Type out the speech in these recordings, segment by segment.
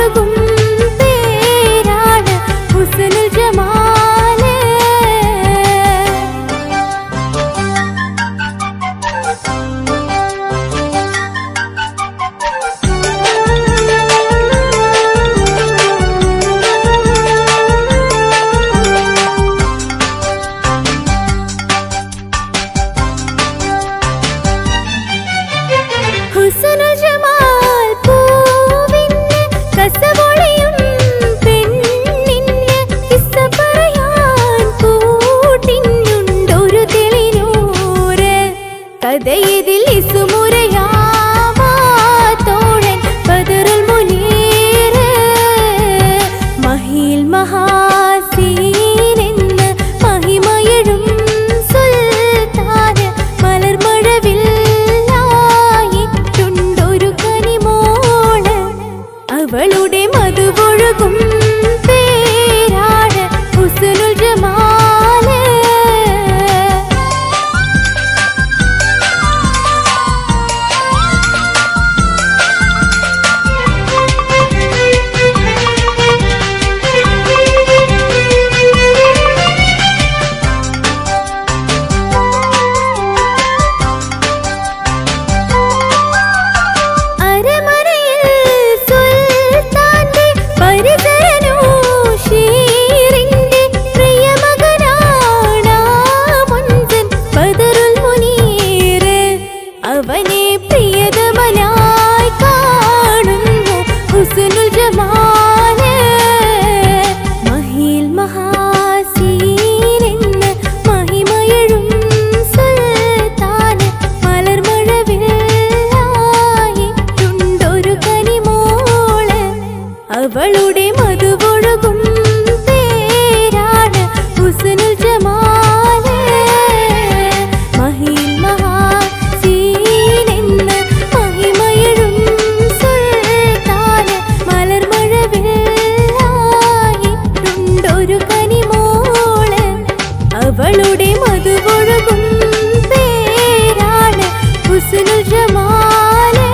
മധുവൊഴുകും പേരാണ് ഹുസ്നുൽ ജമാല്. ഹുസ്നുൽ ജമാൽ പൂവിന് കസവൊളിയും പെണ്ണിന് കിസ്സ പറയാൻ കൂട്ടിനുണ്ടൊരു തെളിനൂറ്. കഥയിതിൽ ഇസുമുരയാവാത്തോഴൻ ബദറുൽ മുനീറ്. മഹിയിൽ മഹാസീനെന്ന് മഹിമയെഴും സുൽത്താന് മലർമഴവില്ലായിട്ടുണ്ടൊരു കനിമോള്. അവളുടെ മധുവൊഴുകും പേരാണ് ഹുസ്നുൽ ജമാല്. അരമനയിൽ സുൽത്താന്റെ പരിചരനോ ഷീറിന്റെ പ്രിയമകനാണ് മുൻസൻ ബദറുൽ മുനീറ്. അവനെ പ്രിയതമനായി കാണുന്നു ഹുസ്നുൽ ജമാല്. മഹിയിൽ മഹാസീനെന്ന് മഹിമയെഴും സുൽത്താന് മലർമഴവില്ലായിട്ടുണ്ടൊരു കനിമോള്. അവളുടെ മധുവൊഴുകും പേരാണ് ഹുസ്നുൽ ജമാല്. മഹിയിൽ മഹാസീനെന്ന് മഹിമയെഴും സുൽത്താന് മലർമഴവില്ലായിട്ടുണ്ടൊരു കനിമോള്. അവളുടെ മധുവൊഴുകും പേരാണ് ഹുസ്നുൽ ജമാല്.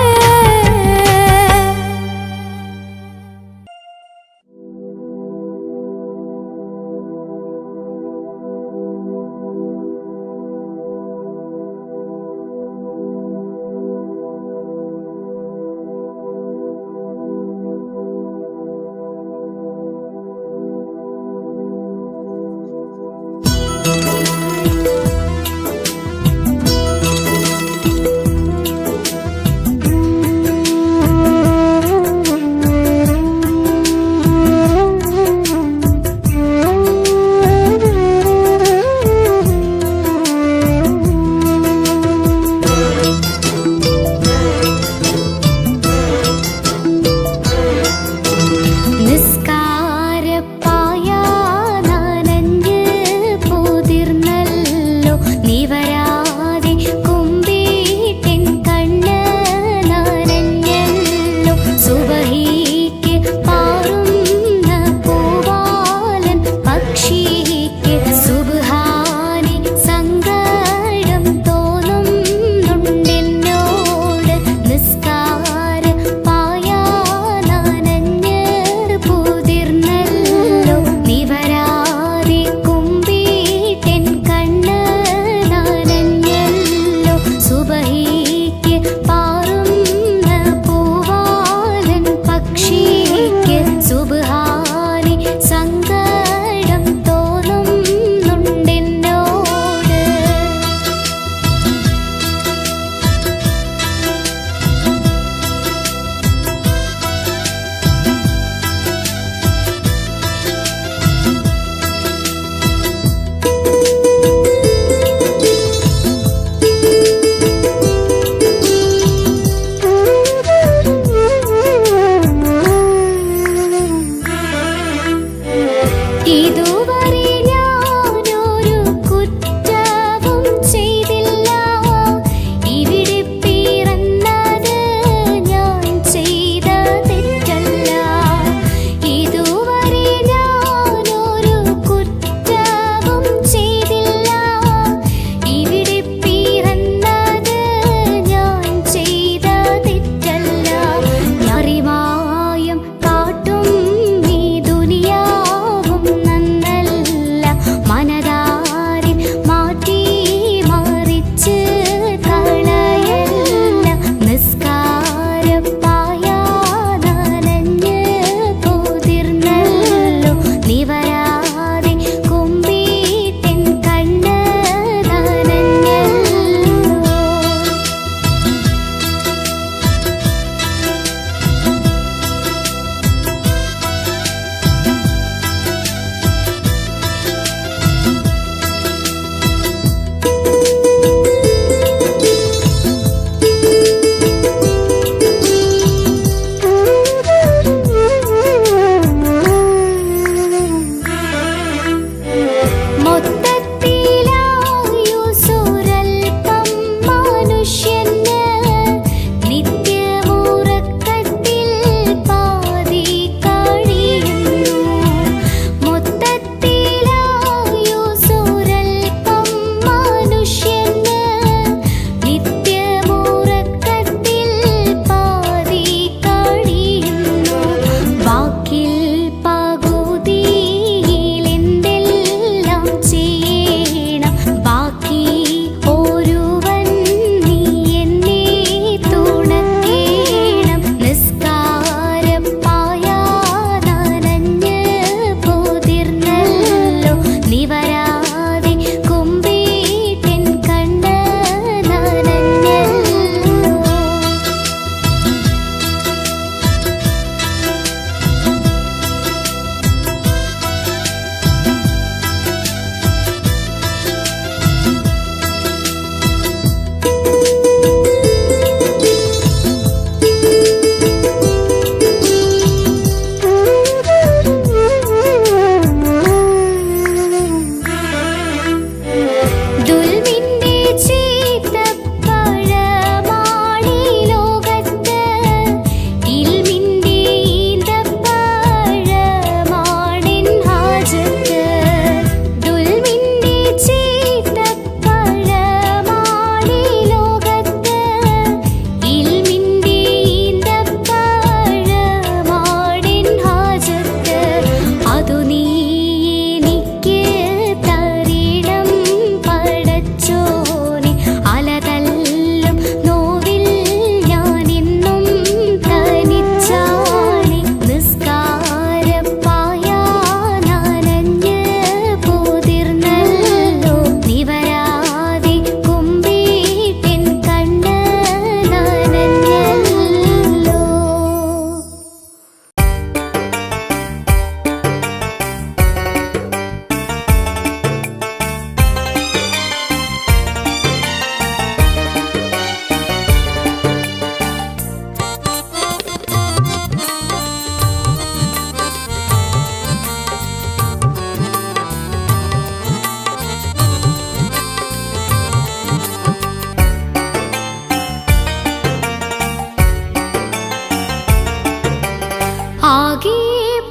ആകെ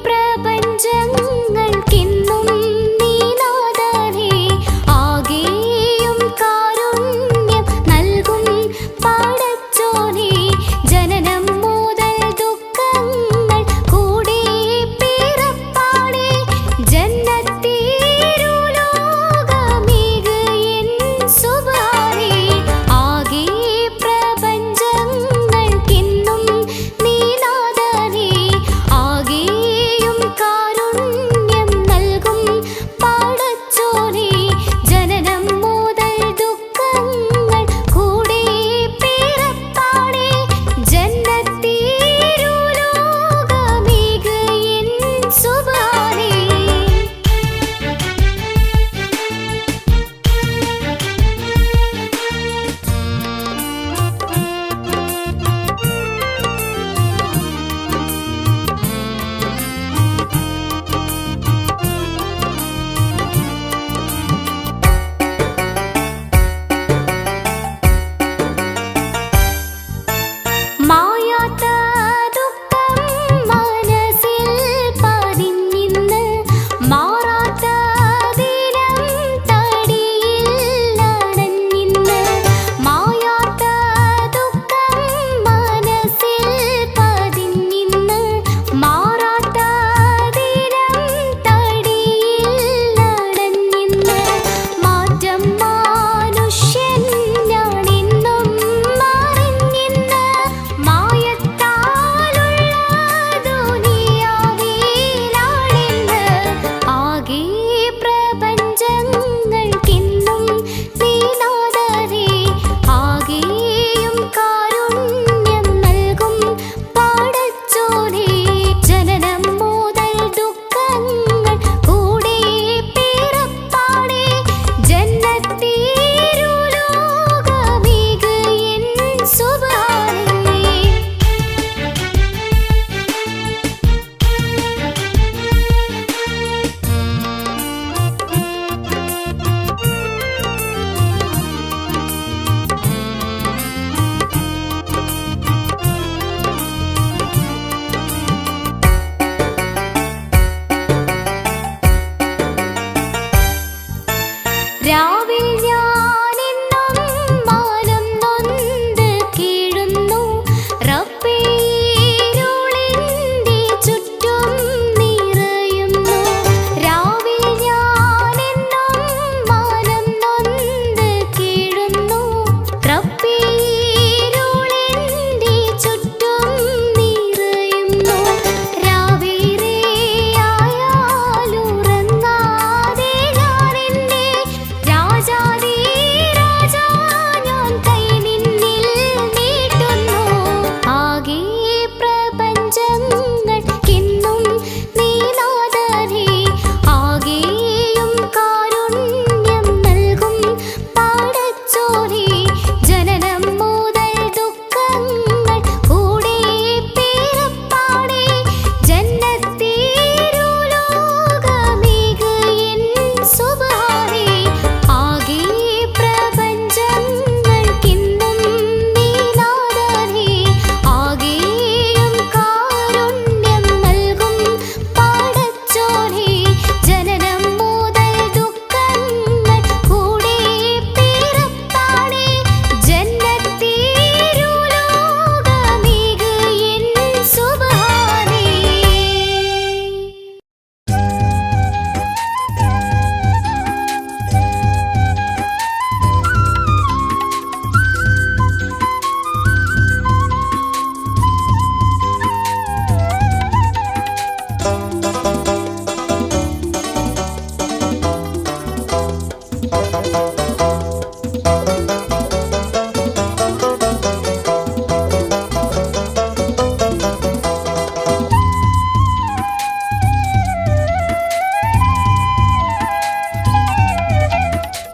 പ്രപഞ്ചങ്ങൾക്കെന്നും നീനാഥനേ, ആകെയും കാരുണ്യം നൽകും പടച്ചോനേ. ജനനം മുതൽ ദുഃഖങ്ങൾ കൂടെ പിറപ്പാടേ, ജന്നത്തിരുലോകമേക് എൻ സുബ്ഹാനേ. ആകെ പ്രപഞ്ചങ്ങൾക്കെന്നും നീനാഥനേ, ആകെയും കാരുണ്യം നൽകും പടച്ചോനേ. ജനനം മുതൽ ദുഃഖങ്ങൾ കൂടെ പിറപ്പാടേ, ജന്നത്തിരുലോകമേക് എൻ സുബ്ഹാനേ. മായാത്ത ദുഃഖം മനസ്സിൽ പതിഞ്ഞിന്ന്, മാറാത്ത ദിനം തടിയിൽ അണഞ്ഞിന്ന്. മായാത്ത ദുഃഖം മനസ്സിൽ പതിഞ്ഞിന്ന്, മാറാത്ത ദിനം തടിയിൽ അണഞ്ഞിന്ന്. മാറ്റം മനുഷ്യൻ ഞാനെന്നും അറിഞ്ഞിന്ന്, മായത്താലുള്ള ദുനിയാവിലാണെന്ന്. ആകെ പ്രപഞ്ചങ്ങൾക്കെന്നും നീനാഥനേ, ആകെയും കാരുണ്യം നൽകും പടച്ചോനേ. ജനനം മുതൽ ദുഃഖങ്ങൾ കൂടെ പിറപ്പാടേ, ജന്നത്തിരുലോകമേക് എൻ സുബ്ഹാനേ. രാവിൽ ഞാനെന്നും മാനം നൊന്ത് കീഴുന്നു, റബ്ബേ ഇരുളിന്റെ ചുറ്റും നിറയുന്നു. രാവിൽ ഞാനെന്നും മാനം നൊന്ത് കീഴുന്നു, റബ്ബേ ഇരുളിന്റെ ചുറ്റും നിറയുന്നു. രാവേറെയായാലുറങ്ങാതെ ഞാനെന്റെ രാജാധീ രാജാ ഞാൻ കൈ നിന്നിൽ നീട്ടുന്നു. ആകെ പ്രപഞ്ചങ്ങൾക്കെന്നും നീനാഥനേ, ആകെയും കാരുണ്യം നൽകും പടച്ചോനേ. ജനനം മുതൽ ദുഃഖങ്ങൾ കൂടെ പിറപ്പാടേ, ജന്നത്തിരുലോകമേക് എൻ സുബ്ഹാനേ. ആകെ പ്രപഞ്ചങ്ങൾക്കെന്നും നീനാഥനേ, ആകെയും കാരുണ്യം നൽകും പടച്ചോനേ. ജനനം മുതൽ ദുഃഖങ്ങൾ കൂടെ പിറപ്പാടേ, ജന്നത്തിരുലോകമേക് എൻ സുബ്ഹാനേ.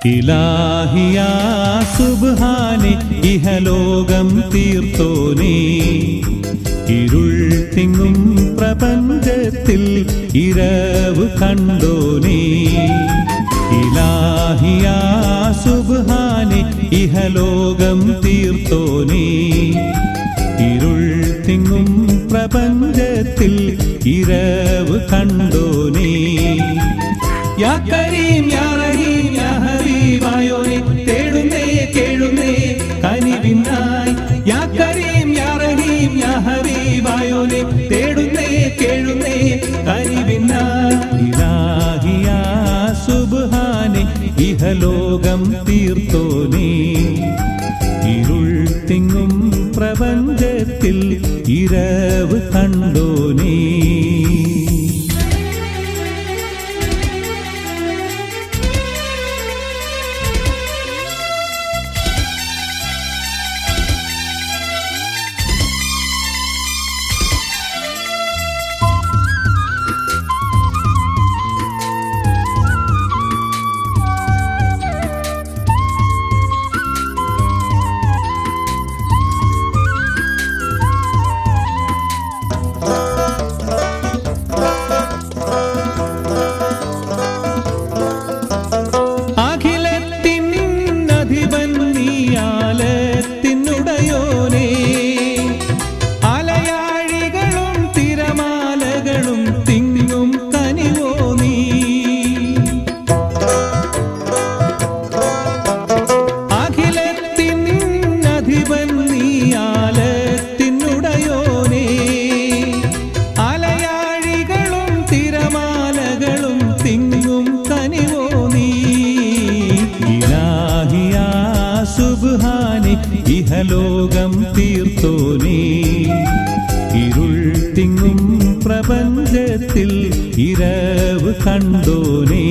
ഇലാഹിയാ സുബ്ഹാനെ ഇഹലോകം തീർത്തോനേ, ഇരുൾ തിങ്ങും പ്രപഞ്ചത്തിൽ ഇരവ് കണ്ടോനേ. ഇലാഹിയാ സുബ്ഹാനെ ഇഹലോകം തീർത്തോനേ, ഇരുൾ തിങ്ങും പ്രപഞ്ചത്തിൽ കണ്ടോനേ. യാ കരീം യാ റഹീം യാ ഹബീബായോനെ തേടുന്നേ കേഴുന്നേ കനിവിനായി. യാ കരീം യാ റഹീം യാ ഹബീബായോനെ തേടുന്നേ കേഴുന്നേ കനിവിനായി. ഇലാഹിയാ സുബ്ഹാനെ ഇഹലോകം തീർത്തോനേ. ഇരുൾ തിങ്ങും പ്രപഞ്ചത്തിൽ ഇരവ് കണ്ടോനേ. ഇഹലോകം തീർത്തോനേ. ഇരുൾ തിങ്ങും പ്രപഞ്ചത്തിൽ ഇരവ് കണ്ടോനേ.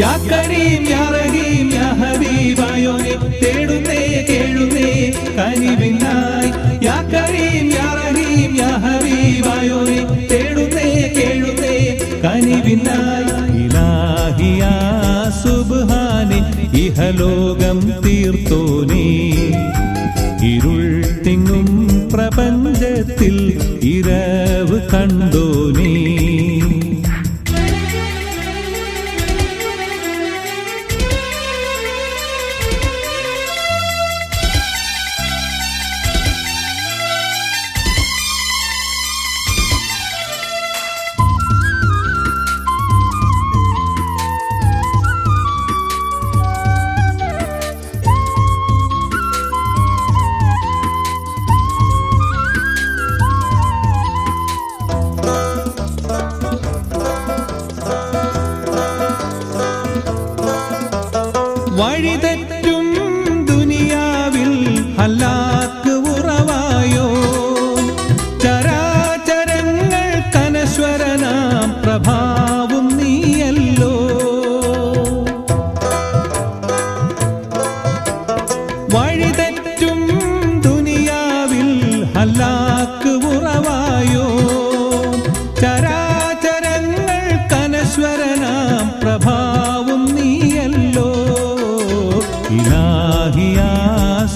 യാ കരീം യാ റഹീം യാ ഹബീബായോനെ തേടുന്നേ കേഴുന്നേ കനിവിനായി. യാ കരീം യാ റഹീം യാ ഹബീബായോനെ തേടുന്നേ കേഴുന്നേ കനിവിനായി. ഇലാഹിയാ സുബ്ഹാനെ ഇഹലോകം തീർത്തോനേ. ഇരുൾ തിങ്ങും പ്രപഞ്ചത്തിൽ ഇരവ് കണ്ടോനേ. വഴിതെറ്റും ദുനിയാവിൽ ഹലാക്ക് ഉറവായോ. ചരാചരങ്ങൾ കനശ്വരനാം പ്രഭാവും നീയല്ലോ. വഴിതെറ്റും ദുനിയാവിൽ ഹലാക്ക് ഉറവായോ. ചരാചരങ്ങൾ കനശ്വരനാം പ്രഭാവും നീയല്ലോ. ഇലാഹിയാ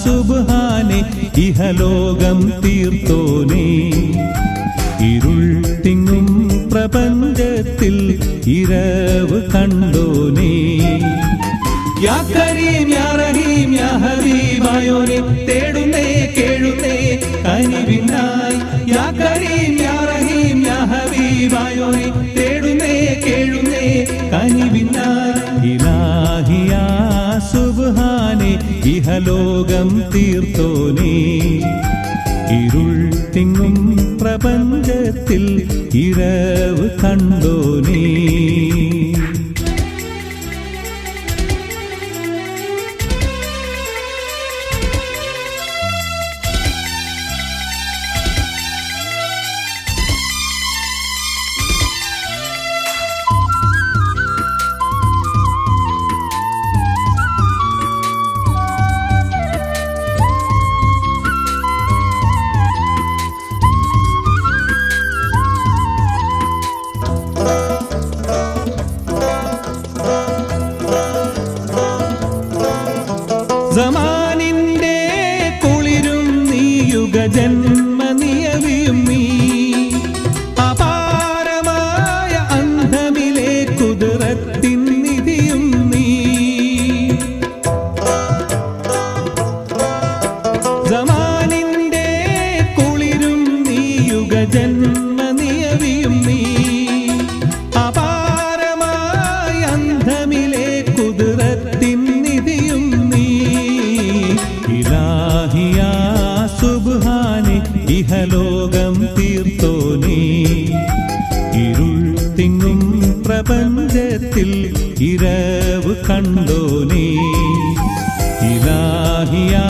സുബ്ഹാനെ ഇഹലോകം തീർത്തോനേ. ഇരുൾ തിങ്ങും പ്രപഞ്ചത്തിൽ ഇരവ് കണ്ടോനേ. യാ കരീം യാ റഹീം യാ ഹബീബായോനെ തേടുന്നേ കേഴുന്നേ കനിവിനായി. യാ കരീം യാ റഹീം യാ ഹബീബായോനെ തേടുന്നേ കേഴുന്നേ കനിവിനായി. ഇലാഹിയാ സുബ്ഹാനെ ഇഹലോകം തീർത്തോനേ. ഇരുൾ തിങ്ങും പ്രപഞ്ചത്തിൽ ഇരവ് കണ്ടോനേ. സമാനിന്റെ കുളിരും നീ യുഗജന്മനിയവിയും നീ. അപാരമായ അന്ധമിലെ കുതിരത്തിൻ നിധിയും നീ. സമാനിന്റെ കുളിരും നീ യുഗജന്മനിയവിയും നീ. പ്രപഞ്ചത്തിൽ ഇരവ് കണ്ടോനേ ഇലാഹിയാ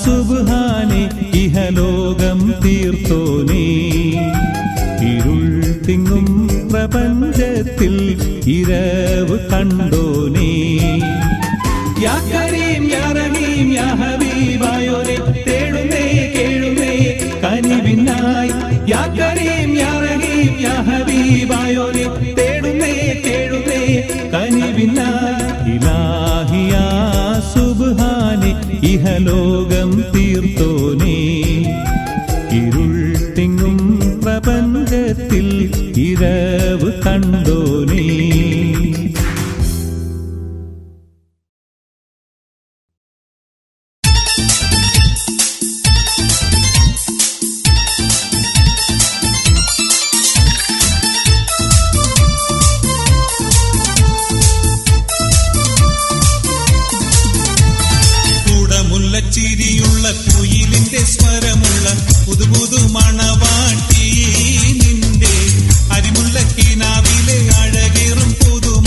സുബ്ഹാനേ ഇഹലോകം തീർത്തോനേ ഇരുൾ തിങ്ങും പ്രപഞ്ചത്തിൽ ഇരവ് കണ്ടോനേ യാ കരീം യാ റഹീം യാ ഹബീബായോനെ തേടുന്നേ കേഴുന്നേ കനിവിനായി യാ കരീം യാ റഹീം യാ ഹബീബായോനെ തേടുന്നേ കേഴുന്നേ കനിവിനായി ഇലാഹിയാ സുബ്ഹാനേ ഇഹലോകം തീർത്തോനേ ഇരുൾ തിങ്ങും പ്രപഞ്ചത്തിൽ ഇരവ് കണ്ടോനേ ചിരിയുള്ള കുയിലിന്റെ സ്വരമുള്ള പുതുപുതു മണവാട്ടി നിന്റെ അരിമുല്ല കിനാവിലെ അഴകേറും പുതുമ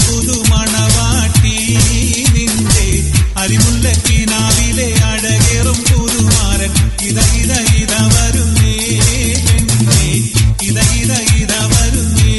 പുതു മണവാട്ടി നിന്റെ അരിമുല്ല കിനാവിലെ അഴകേറും പുതുമാരൻ ഇത ഇത ഇത വരുന്നേ പെണ്ണേ ഇത ഇത ഇത വരുന്നേ.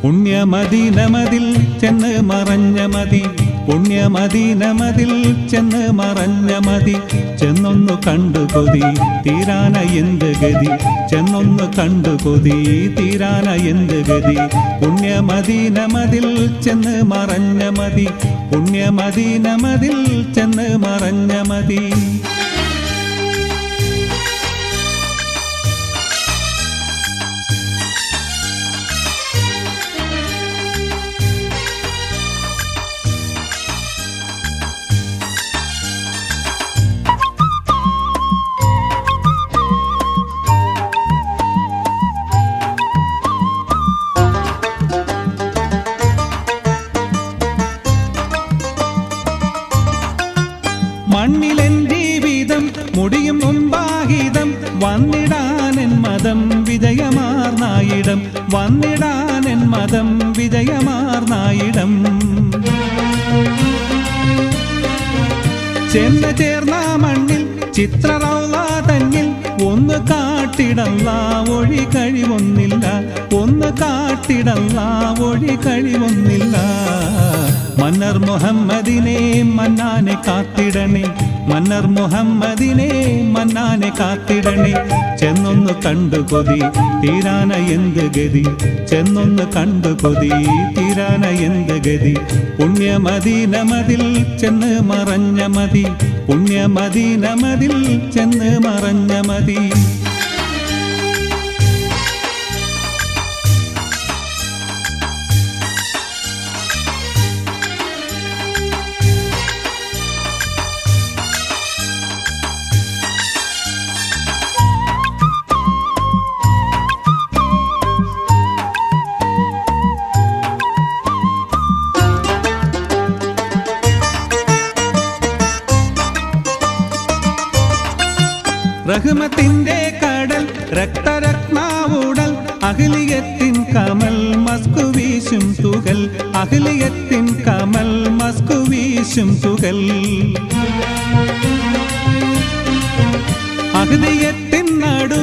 പുണ്യമദീനമതിൽ ചെന്ന് മറഞ്ഞ മതി, പുണ്യമദീനമതിൽ ചെന്ന് മറഞ്ഞ മതി. ചെന്നൊന്നു കണ്ടു കൊതി തീരാന എന്ത് ഗതി, ചെന്നൊന്നു കണ്ടു കൊതി തീരാന എന്ത് ഗതി. പുണ്യമദീനമതിൽ ചെന്ന് മറഞ്ഞ മതി, പുണ്യമദീനമതിൽ ചെന്ന് മറഞ്ഞ മതി. മണ്ണിലെൻ ജീവിതം മുടിയും മുമ്പാഹിതം, വന്നിടാനെൻ മതം വിജയമാർന്നായിടം, വന്നിടാനെൻ മതം വിജയമാർന്നായിടം. ചെന്ന് ചേർന്ന മണ്ണിൽ ചിത്രറൗള തന്നിൽ ഒന്ന് കാട്ടിടല്ല ഒഴി കഴിവൊന്നില്ല, ഒന്ന് കാട്ടിടല്ല ഒഴി കഴിവൊന്നില്ല. മന്നർ മുഹമ്മദിനെ മന്നാനെ കാത്തിടണേ, മന്നർ മുഹമ്മദിനെ മന്നാനെ കാത്തിടണേ. ചെന്നൊന്ന് കണ്ടു കൊതി തീരാന എന്ത് ഗതി, ചെന്നൊന്ന് കണ്ടു കൊതി തീരാന എന്ത് ഗതി. പുണ്യമദീനമതിൽ ചെന്ന് മറഞ്ഞ മതി, പുണ്യമദീനമതിൽ ചെന്ന് മറഞ്ഞ മതി. റഹ്മത്തിന്റെ കടൽ രക്തരത്നാവുടൽ, അഹ്ലിയത്തിൻ കമൽ മസ്കു വീശും തുകൽ, അഹ്ലിയത്തിൻ കമൽ മസ്കു വീശും തുകൽ. അഹ്ലിയത്തിൻ നടു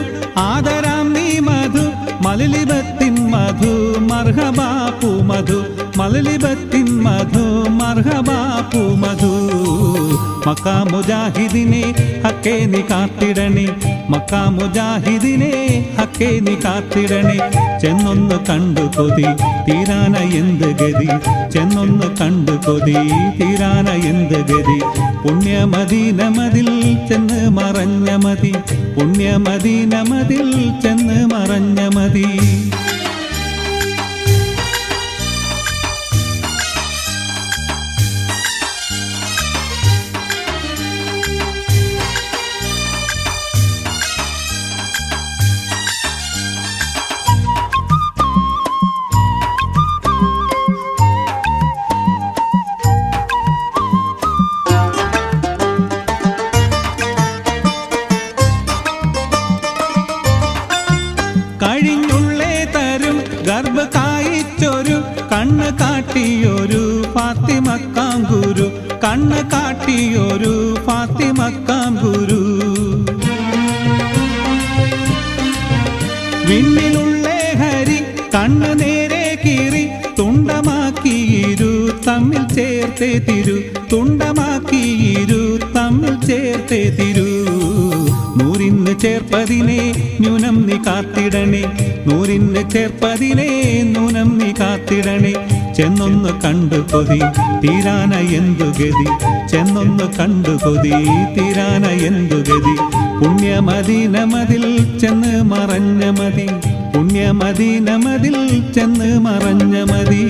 ആദരാം നീ മധു, മലലിബത്തിൻ മധു മർഹബാപ്പു മധു, മലലിബത്തിൻ മധു മർഹബാപ്പു മധു. മക്കാ മുജാഹിദിനെ ഹക്കേ നീ കാത്തിടണേ, മക്കാ മുജാഹിദിനെ ഹക്കേ നീ കാത്തിടണേ. ചെന്നൊന്ന് കണ്ടു കൊതി തീരാന എന്ത് ഗതി, ചെന്നൊന്ന് കണ്ടു കൊതി തീരാന എന്ത് ഗതി. പുണ്യമദീനമതിൽ ചെന്ന് മറഞ്ഞ മതി, പുണ്യമദീനമതിൽ ചെന്ന് മറഞ്ഞ മതി. കഴിഞ്ഞുള്ളേ തരും ഗർഭ കായിച്ചൊരു കണ്ണ് കാട്ടിയൊരു ഫാത്തിമക്കാം ഗുരു, കണ്ണ് കാട്ടിയൊരു ഫാത്തിമക്കാം ഗുരു. വിണ്ണിലുള്ളേ ഹരി കണ്ണ് നേരെ കീറി തുണ്ടമാക്കിയിരു തമ്മിൽ ചേർത്തേ തിരു, തുണ്ടമാക്കിയിരു തമ്മിൽ ചേർത്തേ തിരു. നൂറിന് ചേർപ്പതിനെ ന്യൂനം നീ കാത്തിടണേ, നൂറിന് ചേർപ്പതിനെ ന്യൂനം നീ കാത്തിടണേ. ചെന്നൊന്ന് കണ്ടു കൊതി തീരാന എന്തു ഗതി, ചെന്നൊന്ന് കണ്ടു കൊതി തീരാന എന്തു ഗതി. പുണ്യമദീനമതിൽ ചെന്ന് മറഞ്ഞ മതി, പുണ്യമദീനമതിൽ ചെന്ന് മറഞ്ഞ മതി.